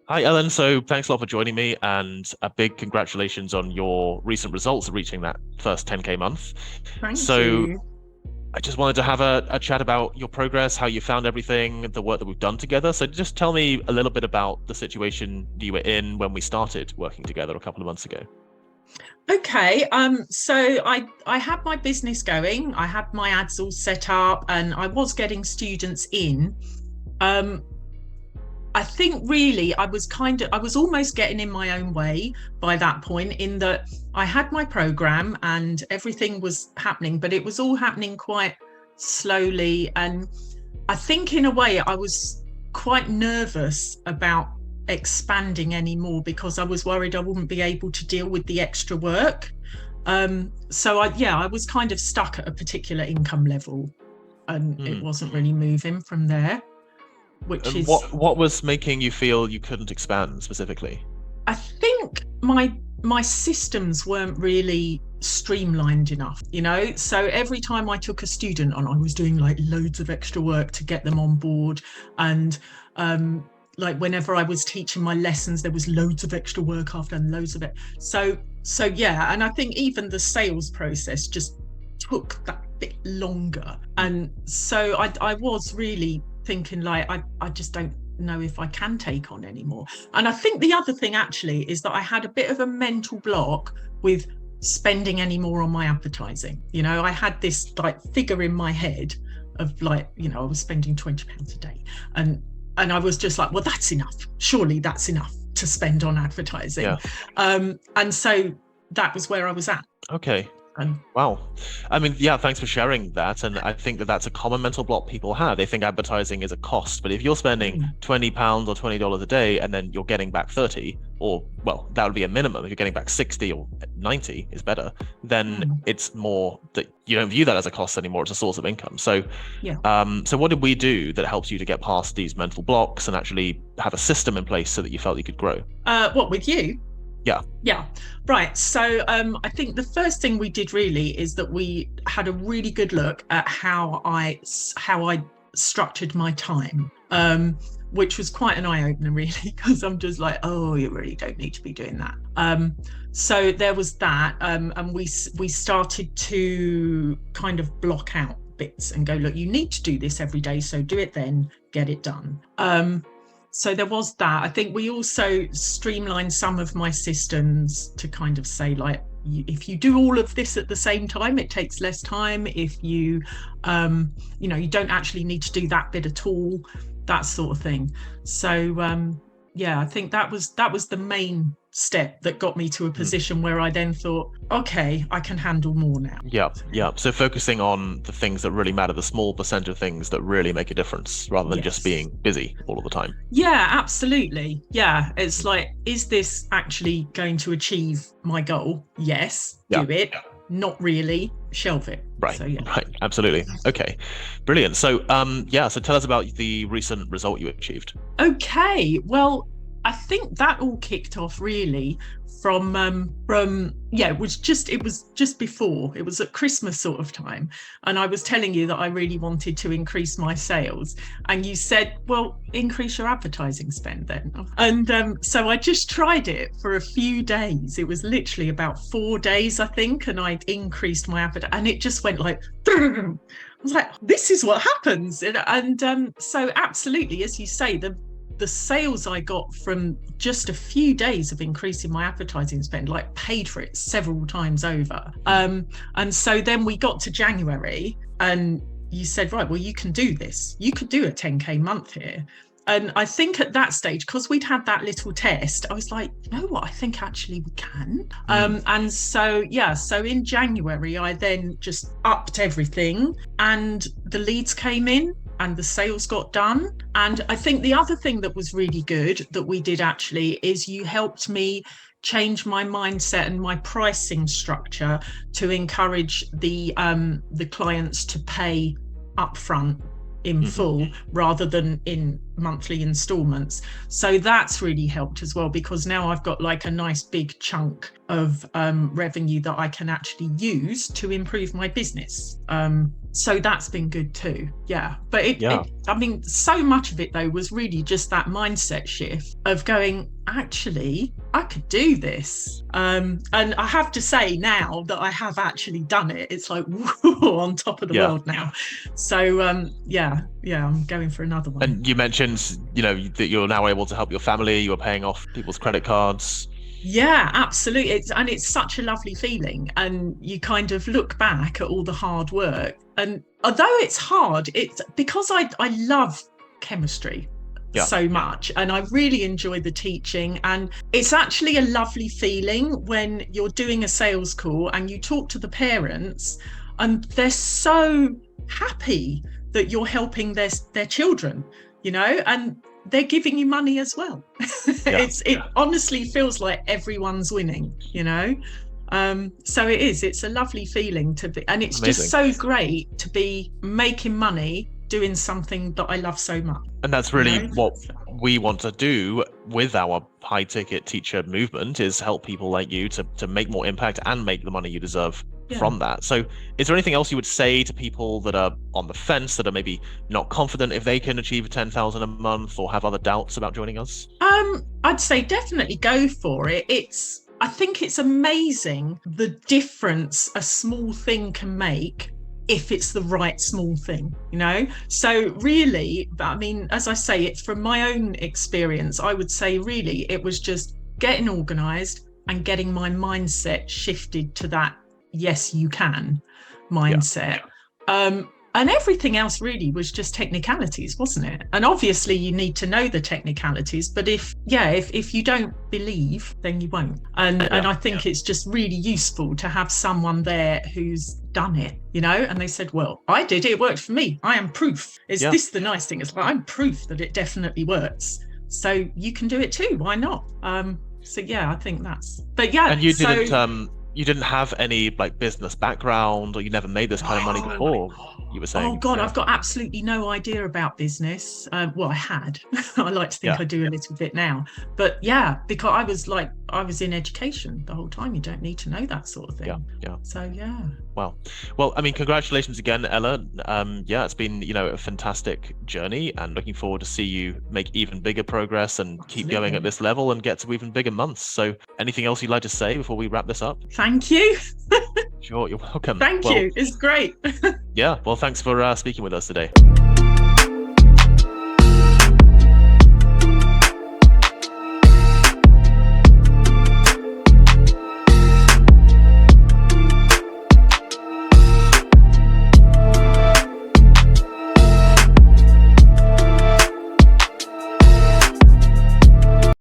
Hi, Ellen. So thanks a lot for joining me, and a big congratulations on your recent results of reaching that first 10K month. Thank So you. I just wanted to have a chat about your progress, how you found everything, the work that we've done together. So just tell me a little bit about the situation you were in when we started working together a couple of months ago. Okay, so I had my business going. I had my ads all set up, and I was getting students in. Um, I think really I was almost getting in my own way by that point, in that I had my program and everything was happening, but it was all happening quite slowly. And I think in a way I was quite nervous about expanding anymore because I was worried I wouldn't be able to deal with the extra work. I was kind of stuck at a particular income level, and it Hmm. wasn't really moving from there, which And is, what was making you feel you couldn't expand specifically? I think my systems weren't really streamlined enough, so every time I took a student on, I was doing like loads of extra work to get them on board. And like whenever I was teaching my lessons, there was loads of extra work after, and loads of it. So yeah, and I think even the sales process just took that bit longer. And so I was really thinking, like, I just don't know if I can take on anymore. And I think the other thing actually is that I had a bit of a mental block with spending any more on my advertising. I had this like figure in my head of, like, I was spending £20 a day. And I was just like, well, that's enough. Surely that's enough to spend on advertising. Yeah. And so that was where I was at. Okay. And Wow. I mean, yeah, thanks for sharing that. And I think that that's a common mental block people have. They think advertising is a cost, but if you're spending £20 or $20 a day and then you're getting back 30, or well, that would be a minimum. If you're getting back 60 or 90 is better, then it's more that you don't view that as a cost anymore. It's a source of income. So, yeah. so what did we do that helps you to get past these mental blocks and actually have a system in place so that you felt you could grow? What with you? Yeah. Yeah, right. So I think the first thing we did really is that we had a really good look at how I structured my time, which was quite an eye opener, really, because I'm just like, oh, you really don't need to be doing that. So there was that, and we started to kind of block out bits and go, look, you need to do this every day, so do it then, get it done. So there was that. I think we also streamlined some of my systems to kind of say, like, if you do all of this at the same time, it takes less time. If you don't actually need to do that bit at all, that sort of thing. So yeah, I think that was the main step that got me to a position where I then thought, okay, I can handle more now. Yeah, yeah. So focusing on the things that really matter, the small percent of things that really make a difference, rather than just Yes. being busy all of the time. Yeah, absolutely. Yeah, it's like, is this actually going to achieve my goal? Yes, Yeah, do it. Not really, shelve it. right, So yeah. right. Absolutely. Okay, brilliant. So, yeah. So tell us about the recent result you achieved. Okay, well, I think that all kicked off really from yeah, it was just before, it was at Christmas sort of time, and I was telling you that I really wanted to increase my sales, and you said, well, increase your advertising spend then. And so I just tried it for a few days. It was literally about 4 days, I think, and I increased my advert, and it just went like I was like, this is what happens. And so absolutely, as you say, the sales I got from just a few days of increasing my advertising spend, like, paid for it several times over. And so then we got to January, and you said, right, well, you can do this. You could do a 10K month here. And I think at that stage, because we'd had that little test, I was like, you know what, I think actually we can. And so, yeah, so in January, I then just upped everything, and the leads came in and the sales got done. And I think the other thing that was really good that we did actually is you helped me change my mindset and my pricing structure to encourage the clients to pay upfront in full rather than in monthly installments. So that's really helped as well, because now I've got like a nice big chunk of revenue that I can actually use to improve my business. So that's been good too. Yeah. But Yeah. I mean, so much of it though was really just that mindset shift of going, actually, I could do this. And I have to say now that I have actually done it, it's like, whoa, on top of the world now. So yeah, I'm going for another one. And you mentioned, that you're now able to help your family, you are paying off people's credit cards. Yeah, absolutely. It's such a lovely feeling. And you kind of look back at all the hard work. And although it's hard, it's because I love chemistry so much, and I really enjoy the teaching. And it's actually a lovely feeling when you're doing a sales call and you talk to the parents and they're so happy that you're helping their children, and they're giving you money as well. It honestly feels like everyone's winning, so it's a lovely feeling to be, and it's amazing. Just so great to be making money doing something that I love so much. And that's really what we want to do with our high ticket teacher movement, is help people like you to make more impact and make the money you deserve from that. So is there anything else you would say to people that are on the fence, that are maybe not confident if they can achieve 10,000 a month, or have other doubts about joining us? I'd say definitely go for it. I think it's amazing the difference a small thing can make if it's the right small thing, So really, I mean, as I say, it from my own experience, I would say really it was just getting organized and getting my mindset shifted to that yes you can mindset. And everything else really was just technicalities, wasn't it? And obviously you need to know the technicalities, but if you don't believe, then you won't. And I think it's just really useful to have someone there who's done it, and they said, well, I did it worked for me, I am proof. This the nice thing, it's like, I'm proof that it definitely works, so you can do it too, why not? So yeah, I think that's, but yeah. And you didn't have any like business background, or you never made this kind of money before, you were saying? Oh God, I've got absolutely no idea about business. Well, I had. I like to think I do a little bit now. But yeah, because I was in education the whole time. You don't need to know that sort of thing. Yeah. So yeah. Wow. Well, I mean, congratulations again, Ella. It's been, a fantastic journey, and looking forward to see you make even bigger progress and keep going at this level and get to even bigger months. So anything else you'd like to say before we wrap this up? Thank you. Sure, you're welcome. Thank you. It's great. Well, thanks for speaking with us today.